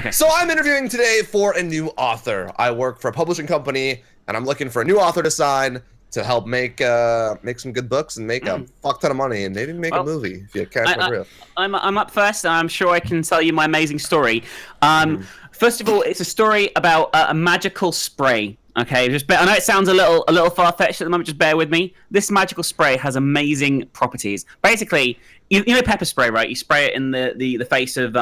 Okay. So I'm interviewing today for a new author. I work for a publishing company, and I'm looking for a new author to sign to help make some good books and make a fuck ton of money and maybe make a movie if you catch my drift. I'm up first, and I'm sure I can tell you my amazing story. First of all, it's a story about a magical spray. Okay, I know it sounds a little far-fetched at the moment. Just bear with me. This magical spray has amazing properties. Basically, you know pepper spray, right? You spray it in the face of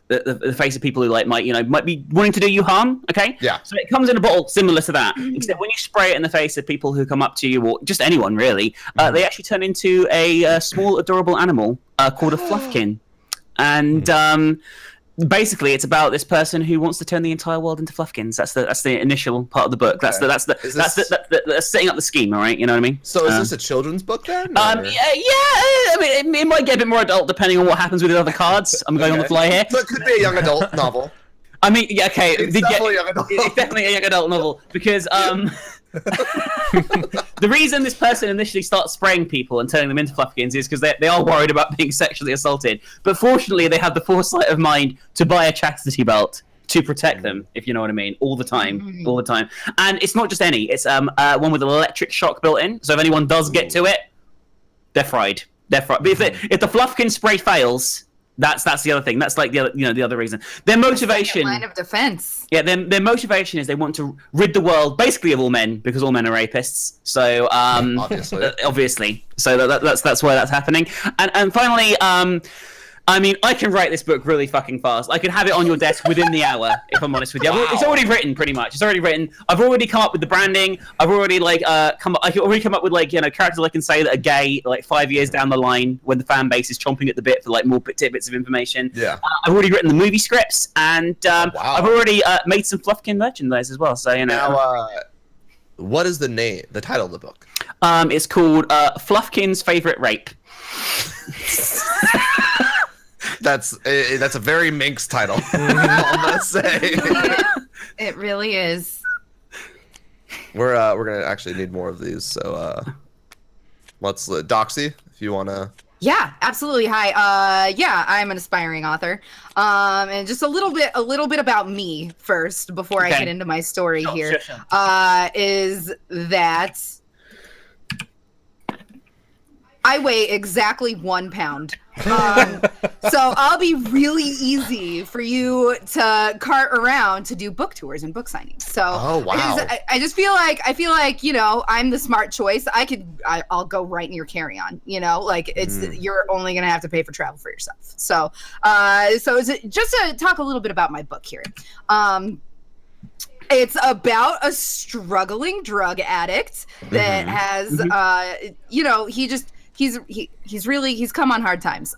the face of people who might be wanting to do you harm. Okay. Yeah. So it comes in a bottle similar to that, except when you spray it in the face of people who come up to you or just anyone really, they actually turn into a small adorable animal called a fluffkin, and basically, it's about this person who wants to turn the entire world into fluffkins. That's the initial part of the book. Okay. That's setting up the scheme. All right, you know what I mean? So is this a children's book then? Yeah. I mean, it might get a bit more adult depending on what happens with the other cards. I'm going on the fly here. So it could be a young adult novel. I mean, yeah, okay. It's definitely a young adult. It's definitely a young adult novel because the reason this person initially starts spraying people and turning them into fluffkins is because they are worried about being sexually assaulted. But fortunately, they have the foresight of mind to buy a chastity belt to protect them, if you know what I mean, all the time. And it's not just any; it's one with an electric shock built in. So if anyone does get to it, they're fried. But if the fluffkin spray fails, that's the other thing. That's like the other reason. Their motivation, line of defense. Yeah, their motivation is they want to rid the world basically of all men because all men are rapists. So obviously, so that's why that's happening. And finally, I mean, I can write this book really fucking fast. I can have it on your desk within the hour, if I'm honest with you. Wow. It's already written, pretty much. It's already written. I've already come up with the branding. I've already come up with characters I can say that are gay 5 years down the line when the fan base is chomping at the bit for more tidbits of information. Yeah. I've already written the movie scripts, and I've already made some Fluffkin merchandise as well. So Now, what is the title of the book? It's called Fluffkin's Favorite Rape. That's a very Minx title. I'll not say. It really is. We're gonna actually need more of these. So let's Doxy, if you wanna. Yeah, absolutely. Hi. Yeah, I'm an aspiring author. And just a little bit about me first before I get into my story here. Sure. Is that I weigh exactly 1 pound. So I'll be really easy for you to cart around to do book tours and book signings. So I just feel like I'm the smart choice. I'll go right in your carry-on. You're only gonna have to pay for travel for yourself. So just to talk a little bit about my book here. It's about a struggling drug addict that has he's come on hard times.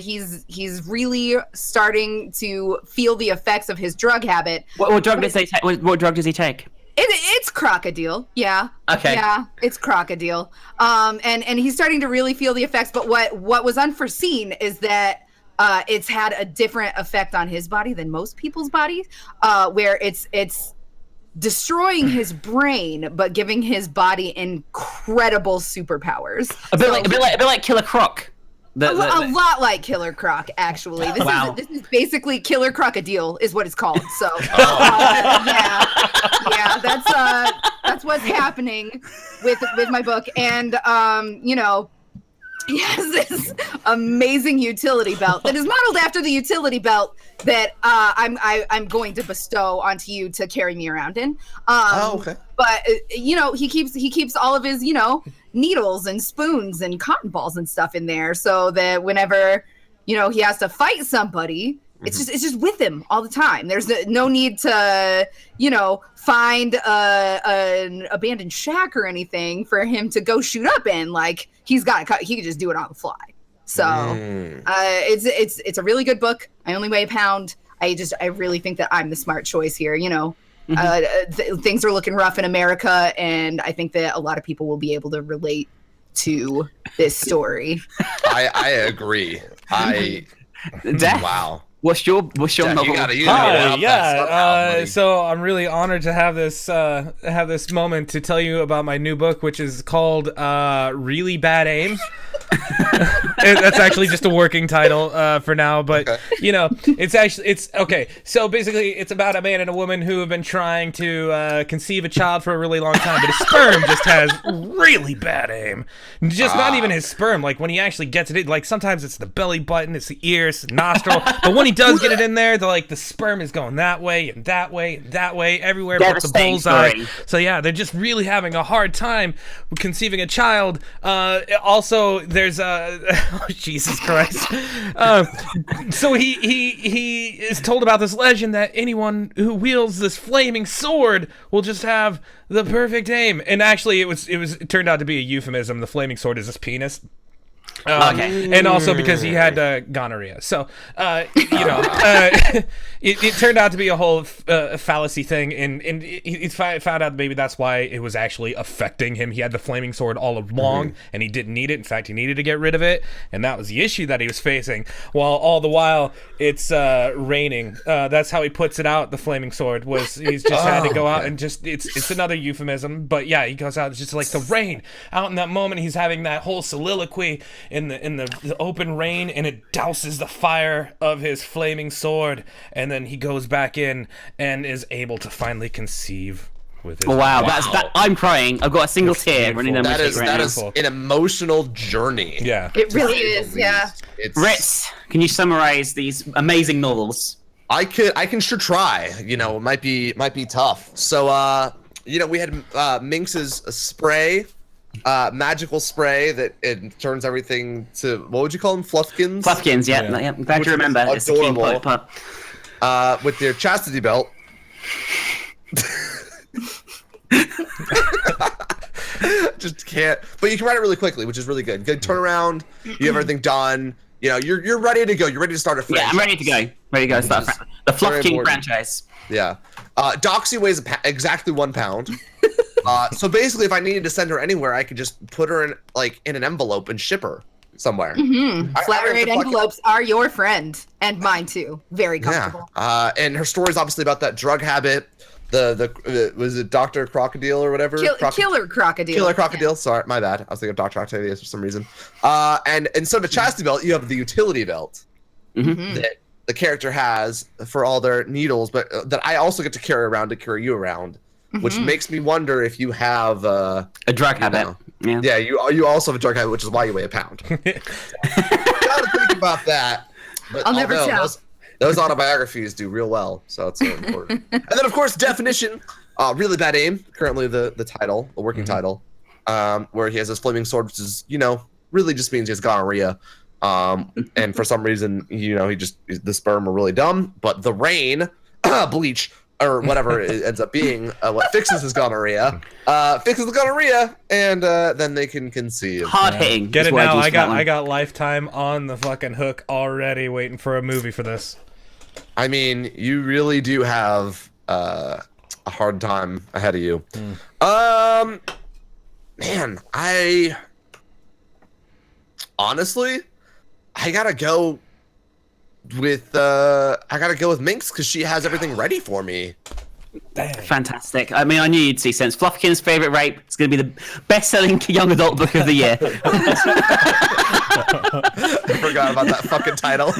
He's really starting to feel the effects of his drug habit. What drug does he take? What drug does he take? It's crocodile. Yeah. Okay. Yeah, it's crocodile. And he's starting to really feel the effects. But what was unforeseen is that it's had a different effect on his body than most people's bodies, where it's destroying his brain, but giving his body incredible superpowers. A bit like Killer Croc. A lot like Killer Croc, actually. This is basically Killer Crocodile, is what it's called. So, yeah, that's what's happening with my book, and he has this amazing utility belt that is modeled after the utility belt that I'm going to bestow onto you to carry me around in. Okay. But he keeps all of his needles and spoons and cotton balls and stuff in there, so that whenever he has to fight somebody, it's just with him all the time. There's no need to find an abandoned shack or anything for him to go shoot up in. Like, he can just do it on the fly. So it's a really good book. I only weigh a pound. I really think that I'm the smart choice here. Things are looking rough in America, and I think that a lot of people will be able to relate to this story. I agree. Wow. What's your novel? So I'm really honored to have this moment to tell you about my new book, which is called Really Bad Aim. That's actually just a working title for now, but it's okay. So basically, it's about a man and a woman who have been trying to conceive a child for a really long time, but his sperm just has really bad aim. Just not even his sperm. Like when he actually gets it in, like sometimes it's the belly button, it's the ears, the nostril, but when he does get it in there, the sperm is going that way and that way and that way, everywhere but the bullseye. So yeah, they're just really having a hard time conceiving a child. Also, there's oh, Jesus Christ. So he is told about this legend that anyone who wields this flaming sword will just have the perfect aim. And actually, it turned out to be a euphemism. The flaming sword is his penis. And also because he had gonorrhea. So, it turned out to be a whole fallacy thing, and he found out maybe that's why it was actually affecting him. He had the flaming sword all along, and he didn't need it. In fact, he needed to get rid of it, and that was the issue that he was facing. While all the while, it's raining. That's how he puts it out, the flaming sword, was he's just had to go out and just, it's another euphemism, but yeah, he goes out, it's just like the rain. Out in that moment, he's having that whole soliloquy in the open rain, and it douses the fire of his flaming sword, and then he goes back in and is able to finally conceive with his I'm crying. I've got a single tear running down my cheek right now. That is an emotional journey. Yeah, it really is. Yeah. Ritz, can you summarize these amazing novels? I can sure try. It might be tough. So we had Minx's spray. Magical spray that it turns everything to, what would you call them? Fluffkins? Fluffkins, yeah. I'm glad you remember. It's adorable. With their chastity belt. Just can't. But you can write it really quickly, which is really good. Good turnaround. You have everything done. You're ready to go. You're ready to start a franchise. Yeah, I'm ready to go. Ready to go. Start the Fluffkin franchise. Yeah. Doxy weighs exactly 1 pound. So basically, if I needed to send her anywhere, I could just put her in an envelope and ship her somewhere. Flat rate envelopes are your friend and mine too. Very comfortable. Yeah. And her story is obviously about that drug habit. The was it Dr. Crocodile or whatever? Killer Crocodile. Killer Crocodile. Yeah. Sorry, my bad. I was thinking of Dr. Octavius for some reason. And instead of a chastity belt, you have the utility belt that the character has for all their needles, but that I also get to carry around to carry you around. Which makes me wonder if you have a drug habit. Yeah, you also have a drug habit, which is why you weigh a pound. Gotta think about that. But I'll never tell. Those autobiographies do real well, so it's so important. And then, of course, Deafinition. Really bad aim. Currently, the title, the working title, where he has his flaming sword, which is really just means he has gonorrhea. And for some reason, the sperm are really dumb. But the rain, bleach, or whatever it ends up being, what fixes his gonorrhea, and then they can conceive. Hard hitting. Get it now. I got Lifetime on the fucking hook already, waiting for a movie for this. I mean, you really do have a hard time ahead of you. Man, honestly, I gotta go with Minx because she has everything ready for me. Dang. Fantastic. I mean, I knew you'd see sense. Fluffkin's favorite rape. It's going to be the best-selling young adult book of the year. I forgot about that fucking title.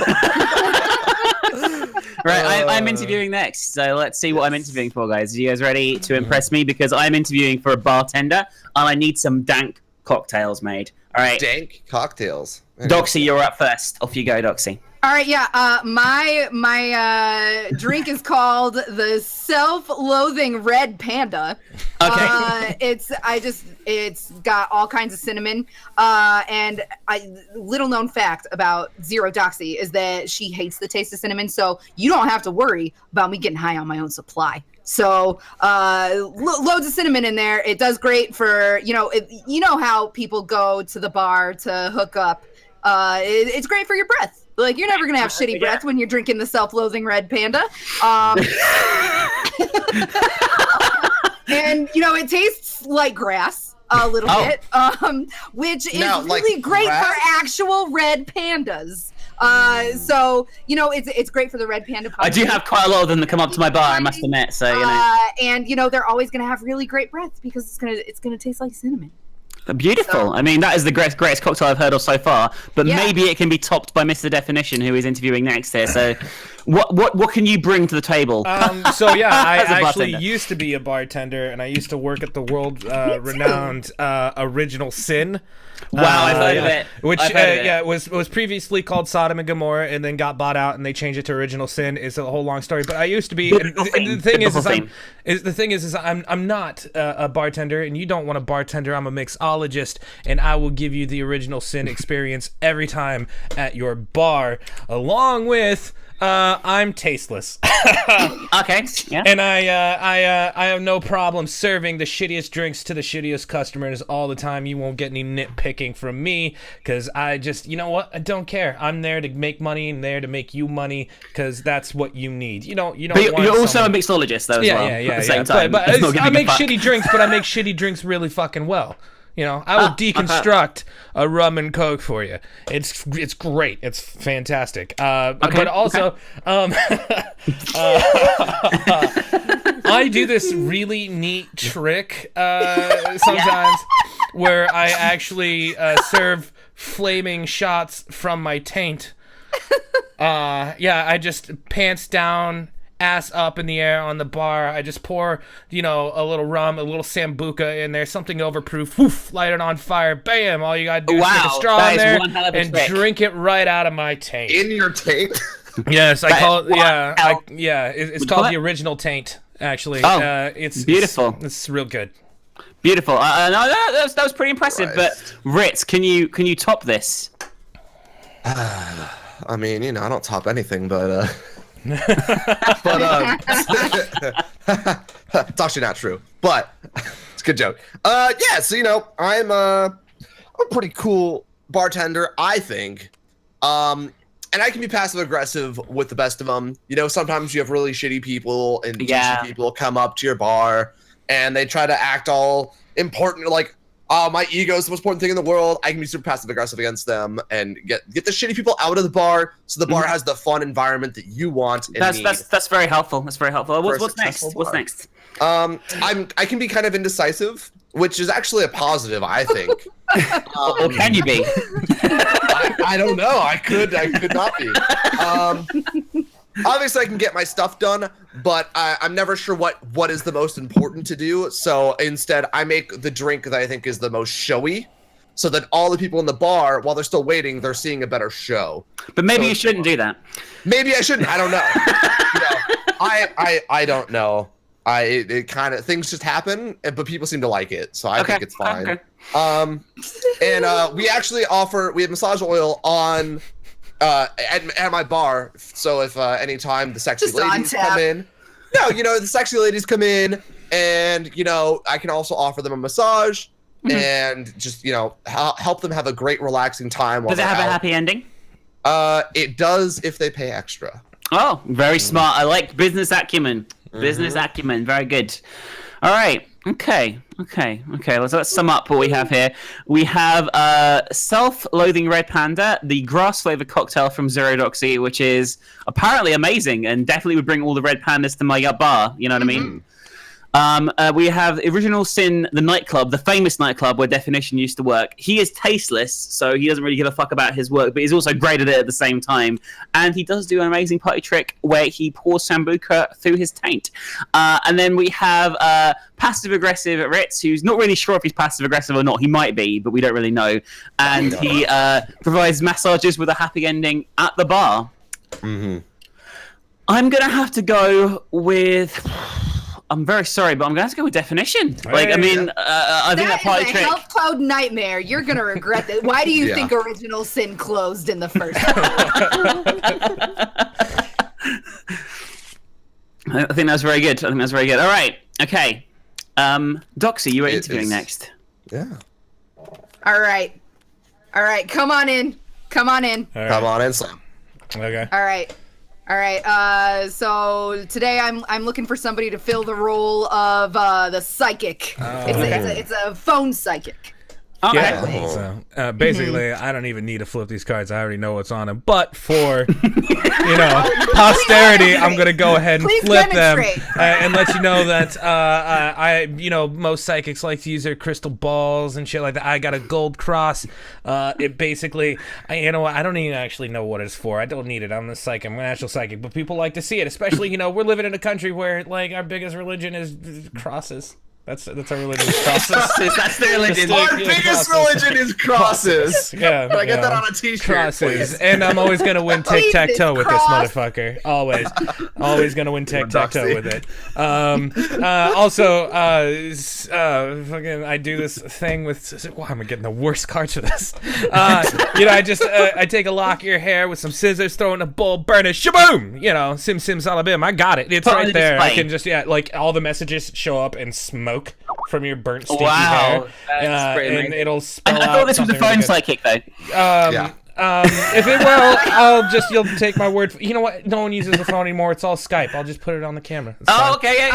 Right, I'm interviewing next, so let's see what I'm interviewing for, guys. Are you guys ready to impress me? Because I'm interviewing for a bartender, and I need some dank cocktails made. All right. Dank cocktails. Doxy, you're up first. Off you go, Doxy. All right, yeah. My drink is called the Self-Loathing Red Panda. Okay. It's got all kinds of cinnamon. And little known fact about Zero Doxy is that she hates the taste of cinnamon, so you don't have to worry about me getting high on my own supply. So loads of cinnamon in there. It does great for how people go to the bar to hook up. It's great for your breath. Like, you're never going to have shitty breath when you're drinking the Self-Loathing Red Panda. And, it tastes like grass a little bit, which is really great for actual red pandas. So, it's great for the red panda population. I do have quite a lot of them that come up to my bar, I must admit. So, and, they're always going to have really great breath because it's going to taste like cinnamon. Beautiful. So- I mean, that is the greatest cocktail I've heard of so far. But maybe it can be topped by Mr. Definition, who is interviewing next here. So, what can you bring to the table? So yeah, I As a actually bartender. used to be a bartender, and I used to work at the world renowned Original Sin. Wow, I've heard of it. Which I've heard of it. yeah, was previously called Sodom and Gomorrah, and then got bought out, and they changed it to Original Sin. It's a whole long story. But I used to be. And the thing is, I'm not a bartender, and you don't want a bartender. I'm a mixologist, and I will give you the Original Sin experience every time at your bar, along with. I'm tasteless. Okay. Yeah. And I have no problem serving the shittiest drinks to the shittiest customers all the time. You won't get any nitpicking from me, because I just, you know what? I don't care. I'm there to make money and there to make you money, because that's what you need. You don't. But want you're also someone... a mixologist, though. As well, Yeah. At the same time. But It's not I giving make a fuck. shitty drinks, but I make shitty drinks really fucking well. You know, I will deconstruct a rum and coke for you. It's great. It's fantastic. But also, I do this really neat trick sometimes where I actually serve flaming shots from my taint. I just pants down, ass up in the air on the bar. I just pour, a little rum, a little sambuca in there, something overproof. Woof, light it on fire. Bam! All you gotta do is stick a straw that in is there one hell of a and trick. drink it right out of my taint. In your taint? Yes, I call it. Wow. It's Would you called call the it? original taint. Actually, Oh, it's beautiful. It's real good. Beautiful. No, that was pretty impressive. Christ. But Ritz, can you top this? I mean, I don't top anything, but it's actually not true, but it's a good joke. So I'm a pretty cool bartender, I think. And I can be passive aggressive with the best of them. Sometimes you have really shitty people and douchey people come up to your bar and they try to act all important, like, oh, my ego is the most important thing in the world. I can be super passive aggressive against them and get the shitty people out of the bar, so the bar has the fun environment that you want. And That's very helpful. That's very helpful. For a What's next? successful What's bar. next? I can be kind of indecisive, which is actually a positive, I think. Or can you be? I don't know. I could not be. Obviously, I can get my stuff done, but I'm never sure what is the most important to do. So instead, I make the drink that I think is the most showy, so that all the people in the bar, while they're still waiting, they're seeing a better show. But maybe you shouldn't do that. Maybe I shouldn't. I don't know. I don't know. It kind of, things just happen, but people seem to like it, so I think it's fine. Okay. We actually we have massage oil on at my bar, so if anytime the sexy Just on ladies tap. come in, the sexy ladies come in, and I can also offer them a massage and just help them have a great relaxing time. While Does it they're have a out. happy ending? It does if they pay extra. Oh, very smart. I like business acumen. Business acumen. Very good. All right. Okay. Let's sum up what we have here. We have Self-Loathing Red Panda, the grass-flavored cocktail from Zero Doxy, which is apparently amazing and definitely would bring all the red pandas to my bar. You know what I mean? We have Original Sin, the nightclub, the famous nightclub where Definition used to work. He is tasteless, so he doesn't really give a fuck about his work, but he's also great at it at the same time. And he does do an amazing party trick where he pours Sambuca through his taint. And then we have passive-aggressive Ritz, who's not really sure if he's passive-aggressive or not. He might be, but we don't really know. And he provides massages with a happy ending at the bar. I'm going to have to go with... I'm very sorry, but I'm going to have to go with Definition. I think that party is a trick... health code nightmare. You're going to regret that. Why do you think Original Sin closed in the first place? I think that's very good. All right. Okay. Doxy, you were interviewing next. Yeah. All right. Come on in. Come on in, Sam. Okay. All right. So today I'm looking for somebody to fill the role of the psychic. It's a phone psychic. Okay. Yeah. So basically, I don't even need to flip these cards. I already know what's on them. But for posterity, I'm gonna go ahead and flip them and let you know that most psychics like to use their crystal balls and shit like that. I got a gold cross. It basically, I don't even actually know what it's for. I don't need it. I'm a psychic. I'm an actual psychic. But people like to see it, especially we're living in a country where like our biggest religion is crosses. That's our religion. Crosses. That's the religion. Our biggest religion is crosses. Yeah. Can I get that on a t-shirt? Crosses. Please? And I'm always going to win tic-tac-toe with this motherfucker. Always. Always going to win tic-tac-toe with it. Also, fucking, I do this thing with... Wow, I'm getting the worst cards for this. I take a lock of your hair with some scissors, throw it in a bowl, burn it, shaboom! Sim salabim. I got it. It's right there. I can just, all the messages show up and smoke from your burnt stinky hair. And it'll spell I thought this was a phone psychic though. If it you'll take my word for, you know what, no one uses the phone anymore, it's all Skype. I'll just put it on the camera. Okay,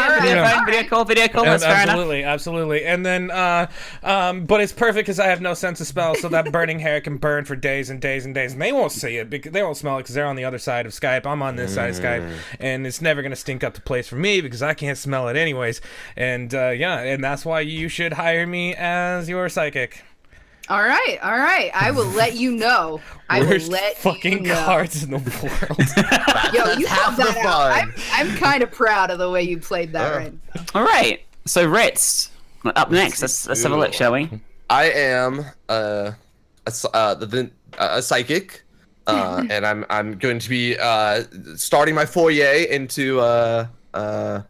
video call, that's fair enough. Absolutely. And then but it's perfect because I have no sense of smell, so that burning hair can burn for days and days and days, and they won't see it because they won't smell it because they're on the other side of Skype. I'm on this side of Skype, and it's never gonna stink up the place for me because I can't smell it anyways. And and that's why you should hire me as your psychic. All right. I will let you know. Fucking cards in the world. Yo, you have that out. I'm kind of proud of the way you played that, right? All right. So Ritz, up next. Let's have a look, shall we? I am a psychic, and I'm going to be starting my foyer into phone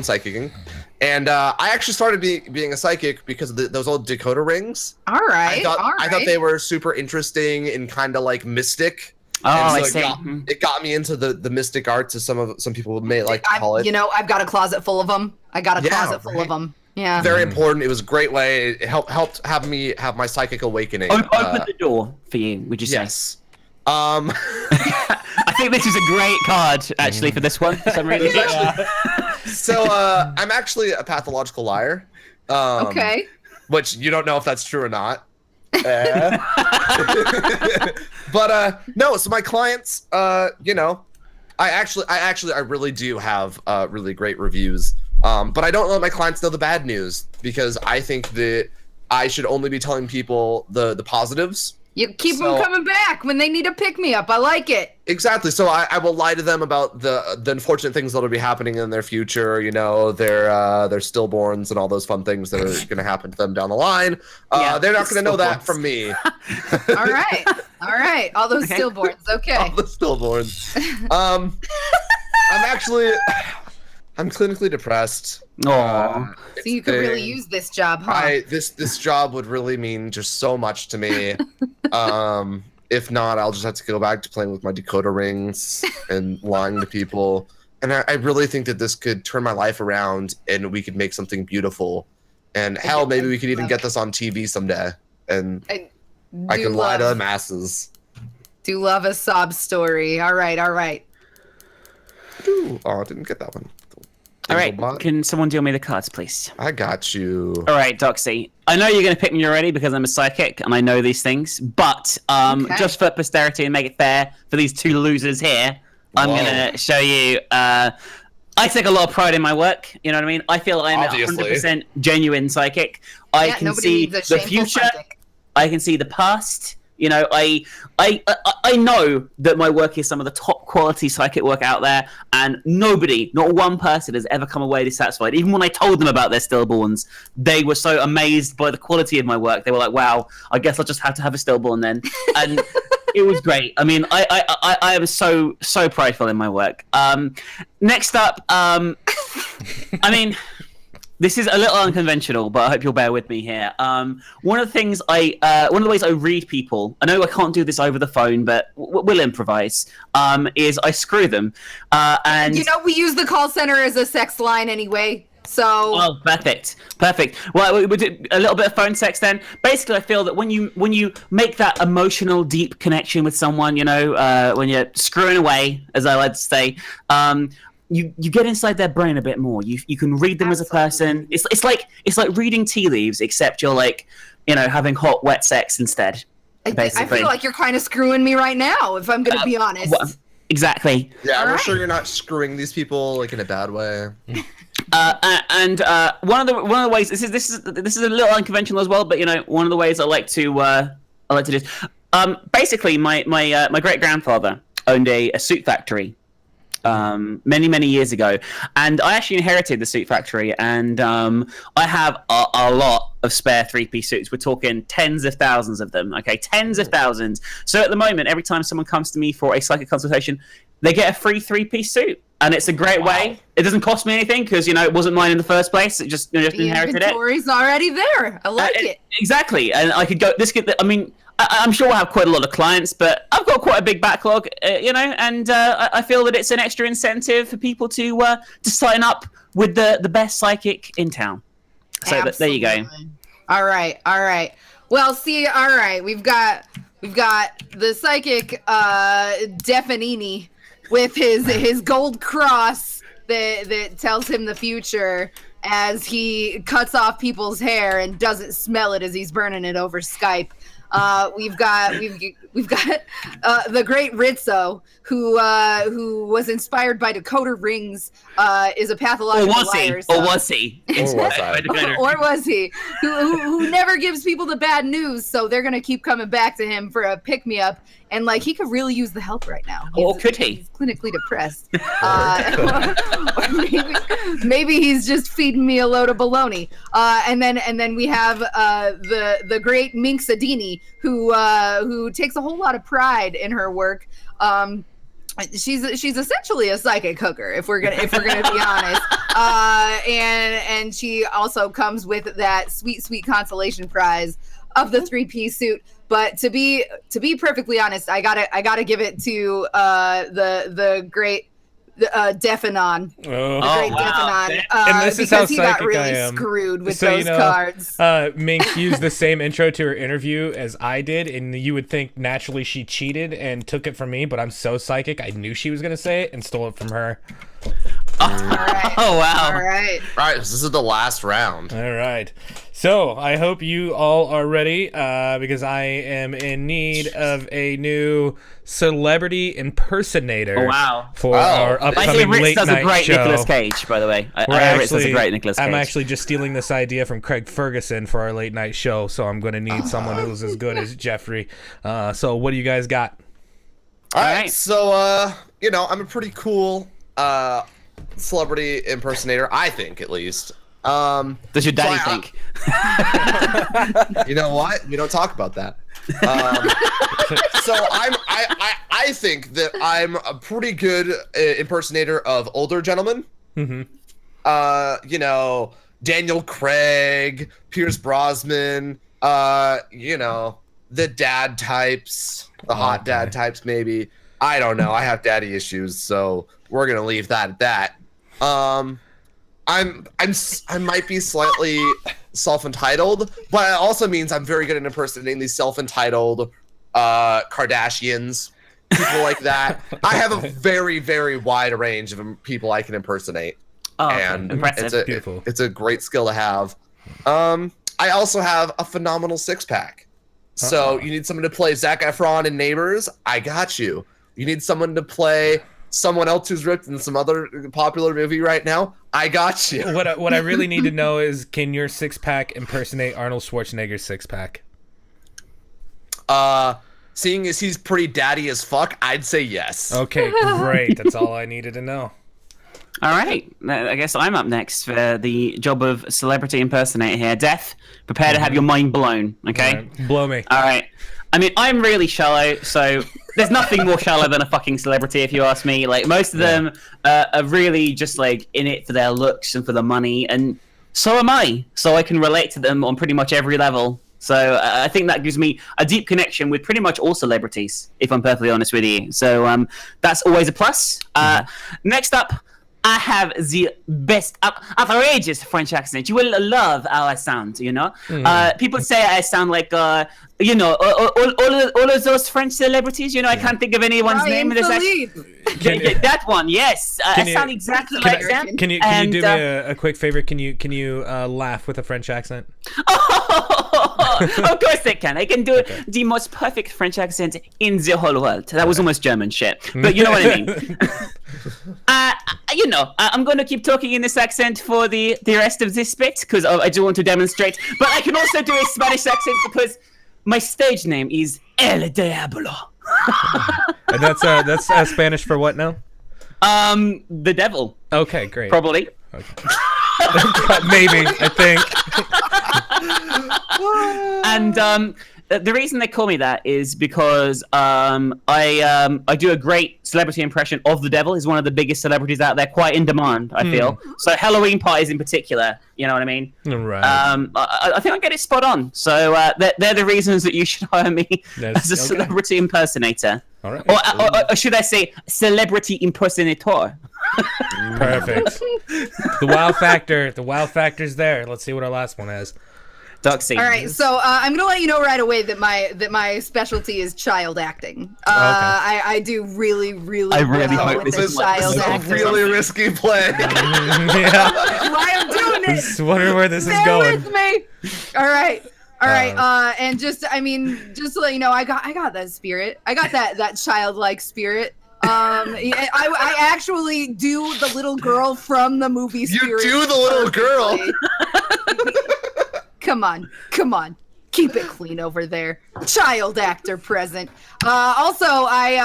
psychicking. And I actually started being a psychic because of those old decoder rings. All right. I thought they were super interesting and kind of like mystic. Oh, and so I see. It got me into the mystic arts, as some people may like to call it. I've got a closet full of them. Full of them. Yeah. Very important. It was a great way. It helped have me have my psychic awakening. Open the door for you, would you say? Yes. I think this is a great card, actually, for this one, for some reason. So, I'm actually a pathological liar. Okay. Which you don't know if that's true or not. But, no, so my clients, I really do have, really great reviews. But I don't let my clients know the bad news because I think that I should only be telling people the positives. You keep them coming back when they need a pick-me-up. I like it. Exactly. So I will lie to them about the unfortunate things that'll be happening in their future. Their stillborns and all those fun things that are going to happen to them down the line. They're not going to know that from me. All right. All those stillborns. Okay. All the stillborns. I'm clinically depressed. Aww. So you could really use this job, huh? This job would really mean just so much to me. If not, I'll just have to go back to playing with my decoder rings and lying to people. And I really think that this could turn my life around and we could make something beautiful. And hell, maybe we could even get this on TV someday. And I can lie to the masses. Do love a sob story. All right. Ooh, I didn't get that one. All right, can someone deal me the cards, please? I got you. All right, Doxy. I know you're going to pick me already because I'm a psychic and I know these things, but just for posterity and make it fair for these two losers here, I'm going to show you. I take a lot of pride in my work. You know what I mean? I feel I'm a 100% genuine psychic. I can see the future. Psychic. I can see the past. I know that my work is some of the top quality psychic work out there, and not one person has ever come away dissatisfied. Even when I told them about their stillborns, they were so amazed by the quality of my work. They were like, "Wow, I guess I'll just have to have a stillborn then." And it was great. I mean, I am so prideful in my work. Next up, I mean. This is a little unconventional, but I hope you'll bear with me here. One of the ways I read people, I know I can't do this over the phone, but we'll improvise, is I screw them. And we use the call center as a sex line anyway. So. Oh, perfect. Well, we do a little bit of phone sex then. Basically, I feel that when you make that emotional, deep connection with someone, when you're screwing away, as I like to say, you get inside their brain a bit more. You can read them as a person. It's like reading tea leaves, except you're like, having hot, wet sex instead. Basically. I feel like you're kind of screwing me right now, if I'm going to be honest. Exactly. Yeah, we're sure you're not screwing these people like in a bad way. And one of the ways this is a little unconventional as well, but one of the ways I like to do. Basically, my great grandfather owned a suit factory many years ago, and I actually inherited the suit factory, and I have a lot of spare 3-piece suits. We're talking tens of thousands of them. Okay, tens of thousands. So at the moment, every time someone comes to me for a psychic consultation, they get a free 3-piece suit. And it's a great way. It doesn't cost me anything because it wasn't mine in the first place. It just inherited it. The inventory's already there. I like it. Exactly, and I could go. I'm sure we'll have quite a lot of clients, but I've got quite a big backlog, and I feel that it's an extra incentive for people to sign up with the best psychic in town. So there you go. All right. Well, see, all right, we've got the psychic Deafinition with his gold cross that tells him the future as he cuts off people's hair and doesn't smell it as he's burning it over Skype. We've got the great Rizzo, who was inspired by decoder rings, is a pathological liar. Or was he? Or was he? Who never gives people the bad news, so they're gonna keep coming back to him for a pick me up. And he could really use the help right now. Could he? He's clinically depressed. Or maybe he's just feeding me a load of baloney. And then we have the great Minx Adini, who takes a whole lot of pride in her work. She's essentially a psychic hooker, if we're gonna be honest. And she also comes with that sweet consolation prize of the 3-piece suit. But to be perfectly honest, I gotta give it to the great Deafinition. Deafinition. And this is how he got psychic really I am. Screwed with those cards. Mink used the same intro to her interview as I did, and you would think naturally she cheated and took it from me, but I'm so psychic, I knew she was gonna say it and stole it from her. Oh wow! All right, this is the last round. All right. So I hope you all are ready, because I am in need of a new celebrity impersonator. Oh, wow. For our upcoming late does night a great show. Nicolas Cage, by the way. Ritz does a great Nicolas Cage. I'm actually just stealing this idea from Craig Ferguson for our late night show, so I'm going to need someone who's as good as Jeffrey. So what do you guys got? All right. So I'm a pretty cool celebrity impersonator, I think, at least. Does your daddy think? You know what? We don't talk about that. So I think that I'm a pretty good impersonator of older gentlemen. Mm-hmm. Daniel Craig, Pierce Brosnan, the dad types, the hot dad types, maybe. I don't know. I have daddy issues, so we're gonna leave that at that. I might be slightly self-entitled, but it also means I'm very good at impersonating these self-entitled Kardashians, people like that. I have a very, very wide range of people I can impersonate, and it's a great skill to have. I also have a phenomenal six-pack. So you need someone to play Zac Efron in Neighbors? I got you. You need someone to play someone else who's ripped in some other popular movie right now? I got you. What I really need to know is, can your six-pack impersonate Arnold Schwarzenegger's six-pack? Seeing as he's pretty daddy as fuck, I'd say yes. Okay, great. That's all I needed to know. All right. I guess I'm up next for the job of celebrity impersonator here. Death, prepare to have your mind blown, okay? Right. Blow me. All right. I mean, I'm really shallow, so there's nothing more shallow than a fucking celebrity, if you ask me. Like, most of them are really just, in it for their looks and for the money, and so am I. So I can relate to them on pretty much every level. So I think that gives me a deep connection with pretty much all celebrities, if I'm perfectly honest with you. So that's always a plus. Next up, I have the best, outrageous French accent. You will love how I sound, you know? People say I sound like, you know, all of those French celebrities, you know, I can't think of anyone's name. That one, yes. I sound exactly like them. Can you do me a quick favor? Can you laugh with a French accent? Of course I can. I can do the most perfect French accent in the whole world. That was almost German shit, but you know what I mean. You know, I'm going to keep talking in this accent for the rest of this bit because I do want to demonstrate. But I can also do a Spanish accent because my stage name is El Diablo. And that's Spanish for what now? The devil. Okay, great. Probably. Okay. Maybe, I think. And the reason they call me that is because I do a great celebrity impression of the devil. He's one of the biggest celebrities out there, quite in demand, I feel. So Halloween parties in particular, you know what I mean? Right. I think I get it spot on. So they're the reasons that you should hire me as a celebrity impersonator. All right. Or should I say celebrity impersonator? Perfect. The wow factor's there. Let's see what our last one has. Doxy. All right, so I'm gonna let you know right away that my specialty is child acting. I do really hope with this the child is acting. a really risky play. Yeah. Why I'm doing it? Just wondering where this is Bear going. with me. All right. And just to let you know, I got that spirit. I got that childlike spirit. I actually do the little girl from the movie Spirit. You do the little girl. Come on. Keep it clean over there. Child actor present. Also, I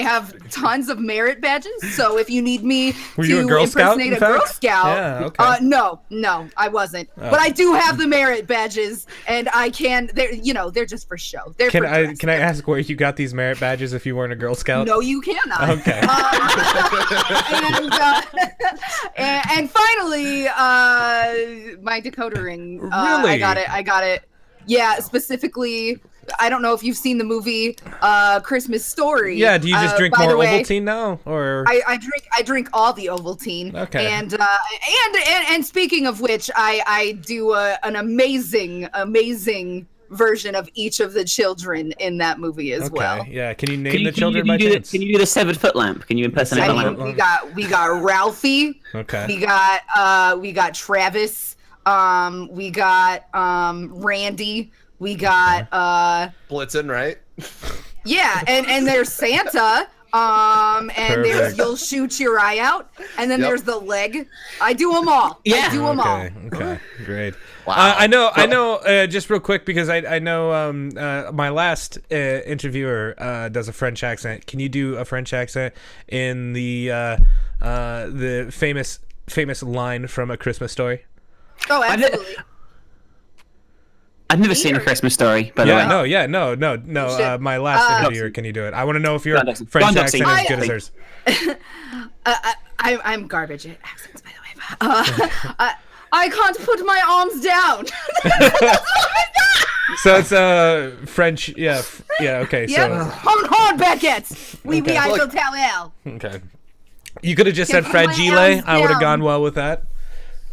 have tons of merit badges. So if you need me to impersonate a Girl Scout, yeah, okay. No, I wasn't. Oh. But I do have the merit badges, and I can. They're just for show. Can I ask where you got these merit badges if you weren't a Girl Scout? No, you cannot. Okay. And finally, my decoder ring. Really? I got it. Yeah, specifically, I don't know if you've seen the movie Christmas Story. Yeah, do you just drink more Ovaltine now, or I drink all the Ovaltine. Okay. And speaking of which, I do an amazing version of each of the children in that movie as well. Yeah, can you name the children by chance? Can you do the severed foot lamp? Can you impersonate the lamp? We got Ralphie. Okay. We got Travis. We got Randy. We got Blitzen, right? Yeah, and there's Santa. And there's You'll Shoot Your Eye Out, and then there's the leg. I do them all. Yeah. I do them all. Okay, great. Wow. I know. Just real quick, because I know my last interviewer does a French accent. Can you do a French accent in the famous line from A Christmas Story? Oh, absolutely. I've never seen A Christmas Story, by the way. No. My last interviewer, can you do it? I want to know if your French accent is as good as hers. I'm garbage at accents, by the way. I can't put my arms down. So it's French, yeah, okay. Yep. So hard baguettes. Oui, I will tell elle. Okay. You could have just said fragile. I would have gone well with that.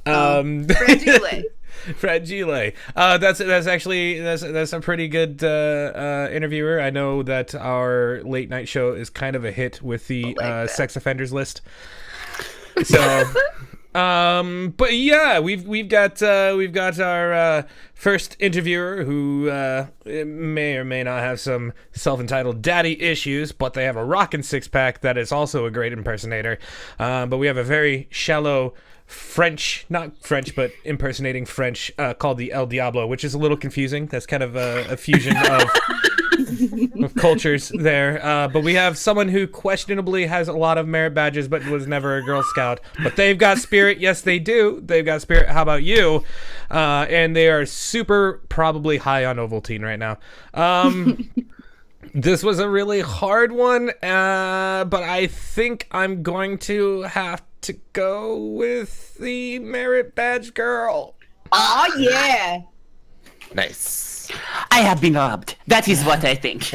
Fragile. Fragile. That's a pretty good interviewer. I know that our late night show is kind of a hit with the sex offenders list. So, but yeah, we've got our first interviewer who may or may not have some self-entitled daddy issues, but they have a rockin' six-pack that is also a great impersonator. But we have a very shallow French, not French, but impersonating French, called the El Diablo, which is a little confusing. That's kind of a fusion of cultures there. But we have someone who questionably has a lot of merit badges, but was never a Girl Scout. But they've got spirit. Yes, they do. They've got spirit. How about you? And they are super probably high on Ovaltine right now. This was a really hard one, but I think I'm going to have to go with the merit badge girl. Oh yeah. Nice. I have been robbed. That is what I think.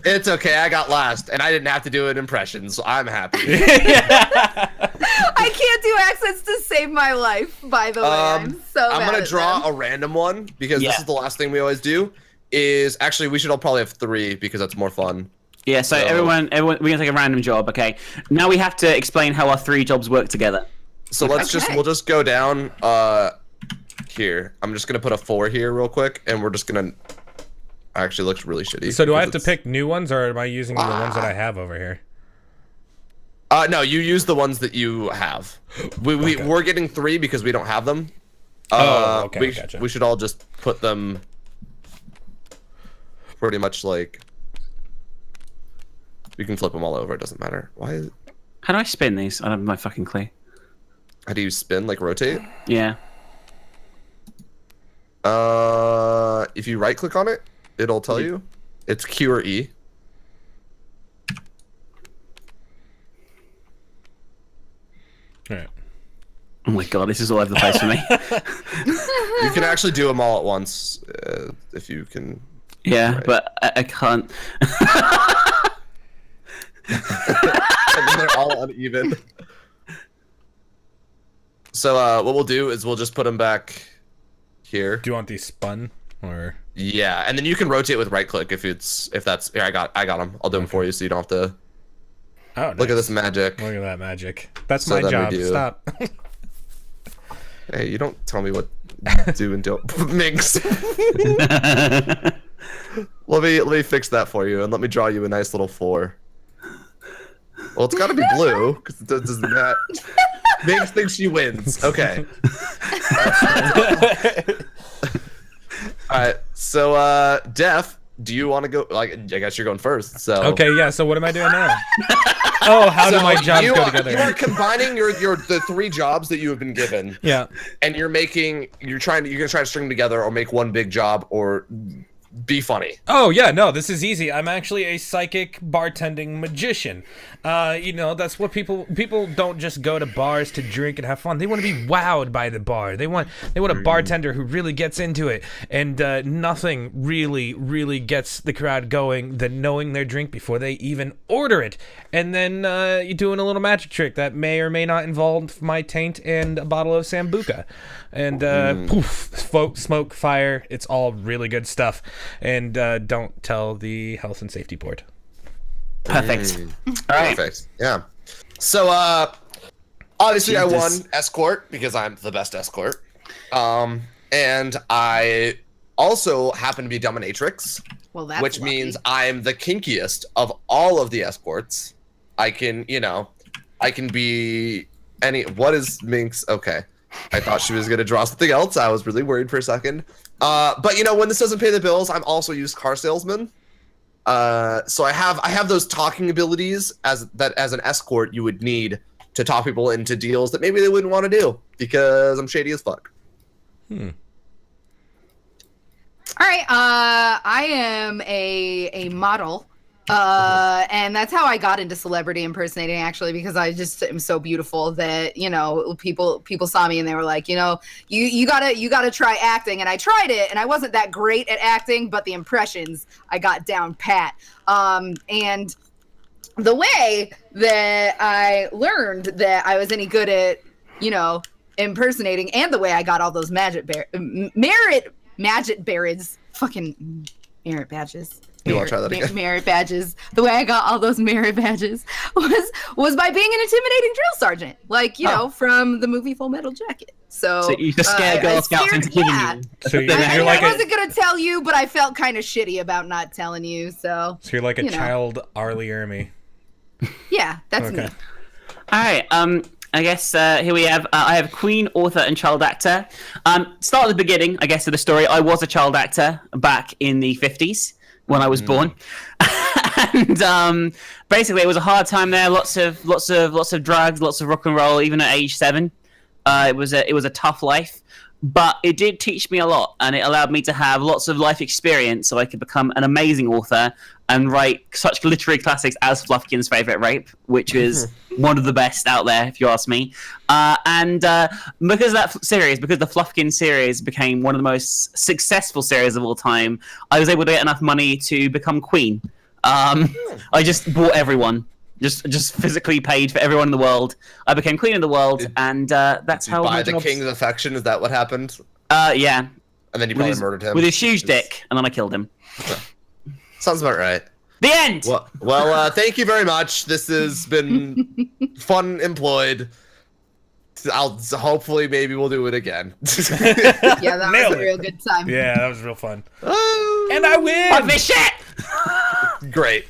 It's okay. I got last, and I didn't have to do an impression, so I'm happy. I can't do accents to save my life. By the way, I'm gonna draw a random one because this is the last thing we always do. Is actually we should all probably have 3 because that's more fun. Yeah. So everyone, we're gonna take a random job. Okay. Now we have to explain how our 3 jobs work together. So we'll just go down here. I'm just gonna put a 4 here real quick, and we're just gonna. Actually, looks really shitty. So do I have to pick new ones, or am I using the ones that I have over here? No, you use the ones that you have. We're getting 3 because we don't have them. Okay, gotcha. We should all just put them pretty much like. We can flip them all over. It doesn't matter. Why? How do I spin these? I don't have my fucking clue. How do you spin? Like rotate? Yeah. If you right click on it, it'll tell you. It's Q or E. All right. Oh my god, this is all over the place for me. You can actually do them all at once if you can. Yeah, but I can't. And then they're all uneven. So what we'll do is we'll just put them back here. Do you want these spun or? Yeah, and then you can rotate with right click if that's here. I got them. I'll do them for you so you don't have to. Oh, nice. Look at this magic. Look at that magic. That's my job. Stop. Hey, you don't tell me what do and don't. Minx. Let me fix that for you, and let me draw you a nice little 4. Well, it's got to be blue because it does that. Minx thinks she wins. Okay. All right. So, Def, do you want to go? Like, I guess you're going first. So. Okay. Yeah. So what am I doing now? Oh, how do my jobs go together? You are combining the 3 jobs that you have been given. Yeah. And you're gonna try to string them together or make one big job or be funny. Oh yeah, no, this is easy. I'm actually a psychic bartending magician. That's what people don't just go to bars to drink and have fun. They want to be wowed by the bar. They want a bartender who really gets into it. And nothing really gets the crowd going than knowing their drink before they even order it. And then you're doing a little magic trick that may or may not involve my taint and a bottle of Sambuca. And poof, smoke, fire. It's all really good stuff. And don't tell the health and safety board. Perfect. All right. Perfect. Yeah. So obviously I won escort because I'm the best escort. And I also happen to be dominatrix. Well, that's which lucky. means I'm the kinkiest of all of the escorts. I can be any. What is Minx? Okay. I thought she was gonna draw something else. I was really worried for a second. But when this doesn't pay the bills, I'm also a used car salesman. So I have those talking abilities as an escort you would need to talk people into deals that maybe they wouldn't want to do because I'm shady as fuck. All right. I am a model. And that's how I got into celebrity impersonating, actually, because I just am so beautiful that, people saw me and they were like, you gotta try acting. And I tried it and I wasn't that great at acting, but the impressions I got down pat. And the way that I learned that I was any good at, impersonating, and the way I got all those merit badges. You want to try that again? Merit badges. The way I got all those merit badges was by being an intimidating drill sergeant, from the movie Full Metal Jacket. So you just scared Girl Scouts into giving you. So I wasn't gonna tell you, but I felt kind of shitty about not telling you. So you're like a child Arlie Ermy. Yeah, that's me. All right. I guess here we have. I have queen, author, and child actor. Start at the beginning, I guess, of the story. I was a child actor back in the 50s. When I was born, and basically it was a hard time there. Lots of drugs, lots of rock and roll. Even at age 7, it was a tough life, but it did teach me a lot, and it allowed me to have lots of life experience, so I could become an amazing author and write such literary classics as Fluffkin's Favorite Rape, which is one of the best out there, if you ask me. And because of that series, because the Fluffkin series became one of the most successful series of all time, I was able to get enough money to become queen. I just bought everyone. Just physically paid for everyone in the world. I became queen of the world, and that's how. By the king's affection, is that what happened? Yeah. And then you probably murdered him with his huge dick, and then I killed him. Sounds about right. The end. Well, thank you very much. This has been Funemployed. Hopefully, maybe we'll do it again. Yeah, that was a real good time. Yeah, that was real fun. And I win. Fuck this shit. Great.